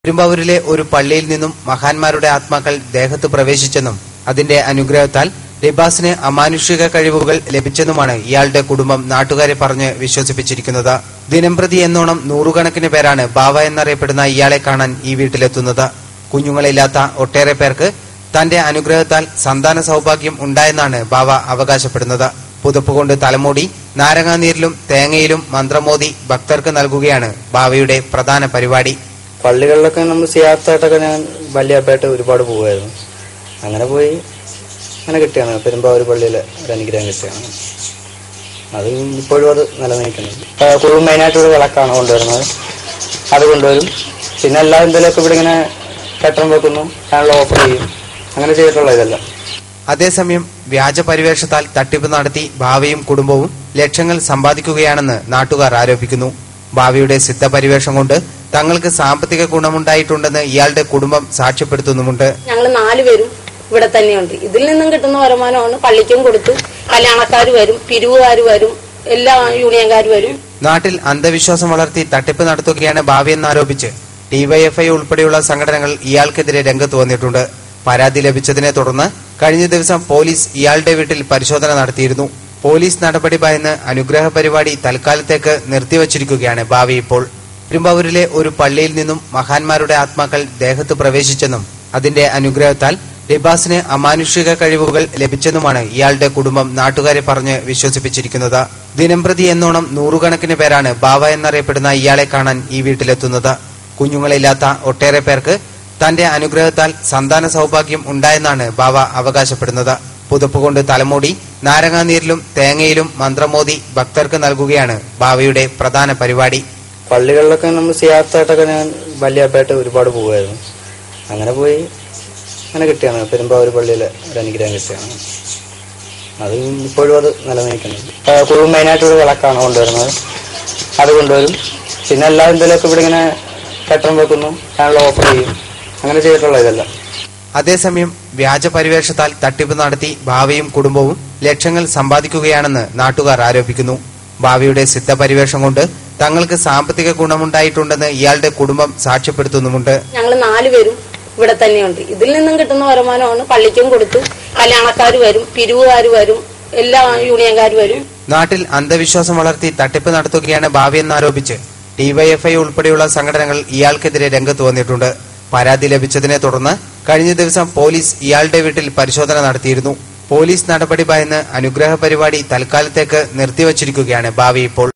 പെരുമ്പാവൂരിലെ ഒരു പള്ളിയിൽ നിന്നും മഹാന്മാരുടെ ആത്മാക്കൾ ദേഹത്ത് പ്രവേശിച്ചെന്നും അതിന്റെ അനുഗ്രഹത്താൽ ലിബാസിന് അമാനുഷിക കഴിവുകൾ ലഭിച്ചെന്നുമാണ് ഇയാളുടെ കുടുംബം നാട്ടുകാരെ പറഞ്ഞ് വിശ്വസിപ്പിച്ചിരിക്കുന്നത്. ദിനംപ്രതി എന്നോണം നൂറുകണക്കിന് പേരാണ് ബാവ എന്നറിയപ്പെടുന്ന ഇയാളെ കാണാൻ ഈ വീട്ടിലെത്തുന്നത്. കുഞ്ഞുങ്ങളില്ലാത്ത ഒട്ടേറെ പേർക്ക് തന്റെ അനുഗ്രഹത്താൽ സന്താന സൗഭാഗ്യം ഉണ്ടായെന്നാണ് ബാവ അവകാശപ്പെടുന്നത്. പുതപ്പുകൊണ്ട് തലമൂടി നാരങ്ങാനീരിലും തേങ്ങയിലും മന്ത്രമോദി ഭക്തർക്ക് നൽകുകയാണ് ബാവയുടെ പ്രധാന പരിപാടി. പള്ളികളിലൊക്കെ നമ്മൾ സിയാർത്തായിട്ടൊക്കെ ഞാൻ വല്യപ്പായിട്ട് ഒരുപാട് പോകുമായിരുന്നു. അങ്ങനെ പോയി അങ്ങനെ കിട്ടിയാണ് പെരുമ്പാവൂർ പള്ളിയിലെ ഒരു അനുഗ്രഹം കിട്ടിയാണ്. അത് ഇപ്പോഴും അത് നിലനിൽക്കുന്നുണ്ട്. കൂടുതൽ മെയിനായിട്ടൊരു വിളക്കാണ് കൊണ്ടുവരുന്നത്, അത് കൊണ്ടുവരും. പിന്നെ എല്ലാ എന്തെങ്കിലുമൊക്കെ ഇവിടെ ഇങ്ങനെ കെട്ടം വെക്കുന്നു, അതിനുള്ള ഓഫർ ചെയ്യും, അങ്ങനെ ചെയ്തിട്ടുള്ള ഇതെല്ലാം. അതേസമയം വ്യാജ പരിവേഷത്താൽ തട്ടിപ്പ് നടത്തി ഭാവിയും കുടുംബവും ലക്ഷങ്ങൾ സമ്പാദിക്കുകയാണെന്ന് നാട്ടുകാർ ആരോപിക്കുന്നു. ഭാവിയുടെ സിദ്ധ പരിവേഷം കൊണ്ട് തങ്ങൾക്ക് സാമ്പത്തിക ഗുണമുണ്ടായിട്ടുണ്ടെന്ന് ഇയാളുടെ കുടുംബം സാക്ഷ്യപ്പെടുത്തുന്നുമുണ്ട്. ഞങ്ങൾ 4 പേരും ഇവിടെ തന്നെയുണ്ട്. ഇതിൽ നിന്നും കിട്ടുന്ന വരുമാനമാണ് പള്ളിക്കും കൊടുത്ത് കല്യാണക്കാർ വരും, പിരിവുകാർ വരും, എല്ലാ യൂണിയൻകാർ വരും. നാട്ടിൽ അന്ധവിശ്വാസം വളർത്തി തട്ടിപ്പ് നടത്തുകയാണ് ഭാവിയെന്നാരോപിച്ച് ഡിവൈഎഫ്ഐ ഉൾപ്പെടെയുള്ള സംഘടനകൾ ഇയാൾക്കെതിരെ രംഗത്ത് വന്നിട്ടുണ്ട്. പരാതി ലഭിച്ചതിനെ തുടർന്ന് കഴിഞ്ഞ ദിവസം പോലീസ് ഇയാളുടെ വീട്ടിൽ പരിശോധന നടത്തിയിരുന്നു. പോലീസ് നടപടി ഭയന്ന് അനുഗ്രഹ പരിപാടി തൽക്കാലത്തേക്ക് നിർത്തിവച്ചിരിക്കുകയാണ് ഭാവി ഇപ്പോൾ. പെരുമ്പാവൂരിലെ ഒരു പള്ളിയിൽ നിന്നും മഹാന്മാരുടെ ആത്മാക്കൾ ദേഹത്ത് പ്രവേശിച്ചെന്നും അതിന്റെ അനുഗ്രഹത്താൽ ലിബാസിന് അമാനുഷിക കഴിവുകൾ ലഭിച്ചെന്നുമാണ് ഇയാളുടെ കുടുംബം നാട്ടുകാരെ പറഞ്ഞ് വിശ്വസിപ്പിച്ചിരിക്കുന്നത്. ദിനംപ്രതി എന്നോണം നൂറുകണക്കിന് പേരാണ് ബാവ എന്നറിയപ്പെടുന്ന ഇയാളെ കാണാൻ ഈ വീട്ടിലെത്തുന്നത്. കുഞ്ഞുങ്ങളില്ലാത്ത ഒട്ടേറെ പേർക്ക് തന്റെ അനുഗ്രഹത്താൽ സന്താന സൗഭാഗ്യം ഉണ്ടായെന്നാണ് ബാവ അവകാശപ്പെടുന്നത്. പുതപ്പുകൊണ്ട് തലമൂടി നാരങ്ങാനീരിലും തേങ്ങയിലും മന്ത്രമോദി ഭക്തർക്ക് നൽകുകയാണ് ബാവയുടെ പ്രധാന പരിപാടി. പള്ളികളിലൊക്കെ നമ്മൾ സിയാർത്തായിട്ടൊക്കെ ഞാൻ വല്യപ്പായിട്ട് ഒരുപാട് പോകുമായിരുന്നു. അങ്ങനെ പോയി അങ്ങനെ കിട്ടിയാണ് പെരുമ്പാവൂർ പള്ളിയിലെ ഒരു അനുഗ്രഹം കിട്ടിയാണ്. അത് ഇപ്പോഴും അത് നിലനിൽക്കുന്നുണ്ട്. കൂടുതൽ മെയിനായിട്ടൊരു വിളക്കാണ് കൊണ്ടുവരുന്നത്, അത് കൊണ്ടുവരും. പിന്നെ എല്ലാ എന്തെങ്കിലുമൊക്കെ ഇവിടെ ഇങ്ങനെ കെട്ടം വെക്കുന്നു, അതിനുള്ള ഓഫർ ചെയ്യും, അങ്ങനെ ചെയ്തിട്ടുള്ള ഇതെല്ലാം. അതേസമയം വ്യാജ പരിവേഷത്താൽ തട്ടിപ്പ് നടത്തി ഭാവിയും കുടുംബവും ലക്ഷങ്ങൾ സമ്പാദിക്കുകയാണെന്ന് നാട്ടുകാർ ആരോപിക്കുന്നു. ഭാവിയുടെ സിദ്ധ പരിവേഷം കൊണ്ട് തങ്ങൾക്ക് സാമ്പത്തിക ഗുണമുണ്ടായിട്ടുണ്ടെന്ന് ഇയാളുടെ കുടുംബം സാക്ഷ്യപ്പെടുത്തുന്നുമുണ്ട്. ഞങ്ങൾ 4 പേരും ഇവിടെ തന്നെയുണ്ട്. ഇതിൽ നിന്നും കിട്ടുന്ന വരുമാനമാണ് പള്ളിക്കും കൊടുത്ത് കല്യാണക്കാർ വരും, പിരിവുകാർ വരും, എല്ലാ യൂണിയൻകാർ വരും. നാട്ടിൽ അന്ധവിശ്വാസം വളർത്തി തട്ടിപ്പ് നടത്തുകയാണ് ഭാവിയെന്നാരോപിച്ച് ഡിവൈഎഫ്ഐ ഉൾപ്പെടെയുള്ള സംഘടനകൾ ഇയാൾക്കെതിരെ രംഗത്ത് വന്നിട്ടുണ്ട്. പരാതി ലഭിച്ചതിനെ തുടർന്ന് കഴിഞ്ഞ ദിവസം പോലീസ് ഇയാളുടെ വീട്ടിൽ പരിശോധന നടത്തിയിരുന്നു. പോലീസ് നടപടി ഭയന്ന് അനുഗ്രഹ പരിപാടി തൽക്കാലത്തേക്ക് നിർത്തിവച്ചിരിക്കുകയാണ് ഭാവി ഇപ്പോൾ.